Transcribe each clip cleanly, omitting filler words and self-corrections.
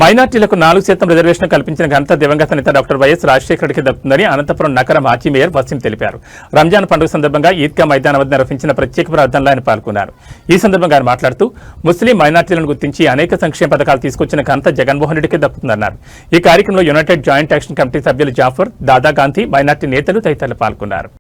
మైనార్టీలకు 4% రిజర్వేషన్ కల్పించిన ఘనత దివంగత నేత డాక్టర్ వైఎస్ రాజశేఖర రెడ్డికి దక్కుతుందని అనంతపురం నగర మాజీ మేయర్ వసీం తెలిపారు. రంజాన్ పండుగ సందర్భంగా ఈద్గా మైదానం వద్ద నిర్వహించిన ప్రత్యేక ప్రార్థనలో ఆయన పాల్గొన్నారు. ఈ సందర్భంగా ఆయన మాట్లాడుతూ ముస్లిం మైనార్టీలను గుర్తించి అనేక సంక్షేమ పథకాలు తీసుకొచ్చిన ఘనత జగన్మోహన్ రెడ్డికి దక్కుతుందన్నారు. ఈ కార్యక్రమంలో యునైటెడ్ జాయింట్ యాక్షన్ కమిటీ సభ్యులు జాఫర్, దాదా గాంధీ, మైనార్టీ నేతలు తదితరులు పాల్గొన్నారు.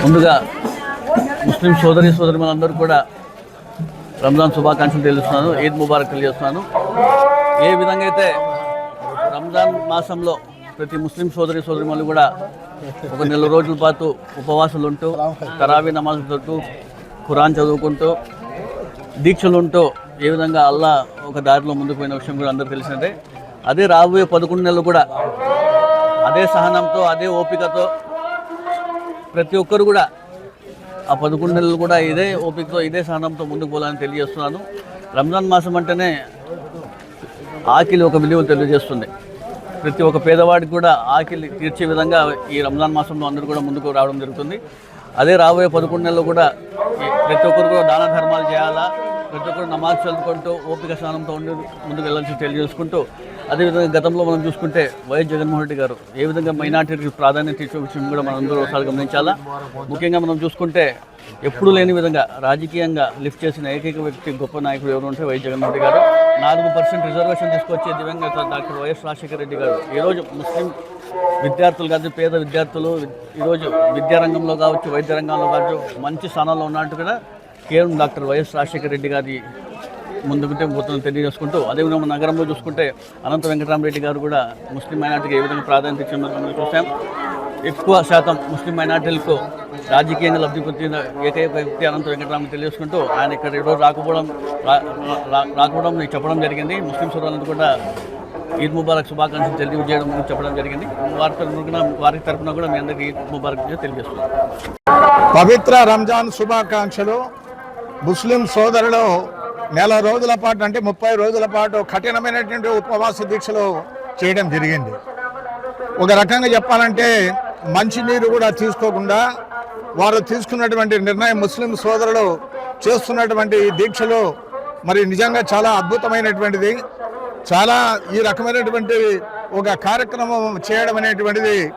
ముందుగా ముస్లిం సోదరిమణులందరూ కూడా రంజాన్ శుభాకాంక్షలు తెలుస్తున్నాను, ఈద్ ముబారక్ తెలియజేస్తున్నాను. ఏ విధంగా అయితే రంజాన్ మాసంలో ప్రతి ముస్లిం సోదరిమణులు కూడా ఒక నెల రోజుల పాటు ఉపవాసాలు ఉంటూ, తరావీ నమాజులు ఉంటూ, ఖురాన్ చదువుకుంటూ, దీక్షలు ఉంటూ ఏ విధంగా అల్లా ఒక దారిలో ముందుకు పోయిన విషయం కూడా అందరూ తెలిసినదే. అదే రాబోయే 11 నెలలు కూడా అదే సహనంతో, అదే ఓపికతో ప్రతి ఒక్కరు కూడా ఆ 11 నెలలు కూడా ఇదే ఓపికతో, ఇదే సహనంతో ముందుకు పోవాలని తెలియజేస్తున్నాను. రంజాన్ మాసం అంటేనే ఆకిలి ఒక విలువ తెలియజేస్తుంది. ప్రతి ఒక్క పేదవాడికి కూడా ఆకిలి తీర్చే విధంగా ఈ రంజాన్ మాసంలో అందరూ కూడా ముందుకు రావడం జరుగుతుంది. అదే రాబోయే 11 నెలలు కూడా ప్రతి ఒక్కరు కూడా దాన ధర్మాలు చేయాలా, ప్రతి ఒక్కరు నమాజ్ చదువుకుంటూ ఓపిక స్నానంతో ఉండి ముందుకు వెళ్ళాల్సి తెలియజేసుకుంటూ, అదేవిధంగా గతంలో మనం చూసుకుంటే వైఎస్ జగన్మోహన్ రెడ్డి గారు ఏ విధంగా మైనార్టీకి ప్రాధాన్యత ఇచ్చే విషయం కూడా మనం అందరూ ఒకసారి గమనించాలా. ముఖ్యంగా మనం చూసుకుంటే ఎప్పుడూ లేని విధంగా రాజకీయంగా లిఫ్ట్ చేసిన ఏకైక వ్యక్తి, గొప్ప నాయకుడు ఎవరు ఉంటే వైఎస్ జగన్మోహన్ రెడ్డి గారు. 4% రిజర్వేషన్ తీసుకొచ్చే దివంగత డాక్టర్ వైఎస్ రాజశేఖర రెడ్డి గారు ఈరోజు ముస్లిం విద్యార్థులు కాదు, పేద విద్యార్థులు ఈరోజు విద్యారంగంలో కావచ్చు, వైద్య రంగంలో కావచ్చు మంచి స్థానాల్లో ఉన్నట్టు కూడా కేవలం డాక్టర్ వైఎస్ రాజశేఖర రెడ్డి గారి ముందుకుంటే పోతున్న తెలియజేసుకుంటూ, అదేవిధంగా మన నగరంలో చూసుకుంటే అనంత వెంకటరామరెడ్డి గారు కూడా ముస్లిం మైనార్టీకి ఏ విధంగా ప్రాధాన్యత ఇచ్చిందో మనం చూసాం. ఎక్కువ శాతం ముస్లిం మైనార్టీలకు రాజకీయంగా లబ్ధి పొందిన ఏకైక వ్యక్తి అనంత వెంకటరామరెడ్డి తెలియజేసుకుంటూ, ఆయన ఇక్కడ ఈరోజు రాకపోవడం చెప్పడం జరిగింది. ముస్లిం సోదరులందరూ కూడా ఈద్ ముబారక్ శుభాకాంక్షలు తెలియజేయడం చెప్పడం జరిగింది. వారి తరఫున కూడా మీ అందరికీ ఈద్ ముబారక్ తెలియజేస్తున్నాం. పవిత్ర రంజాన్ శుభాకాంక్షలు. ముస్లిం సోదరులు నెల రోజుల పాటు అంటే 30 రోజుల పాటు కఠినమైనటువంటి ఉపవాస దీక్షలు చేయడం జరిగింది. ఒక రకంగా చెప్పాలంటే మంచినీరు కూడా తీసుకోకుండా వారు తీసుకున్నటువంటి నిర్ణయం, ముస్లిం సోదరులు చేస్తున్నటువంటి దీక్షలు మరి నిజంగా చాలా అద్భుతమైనటువంటిది. చాలా ఈ రకమైనటువంటి ఒక కార్యక్రమం చేయడం అనేటువంటిది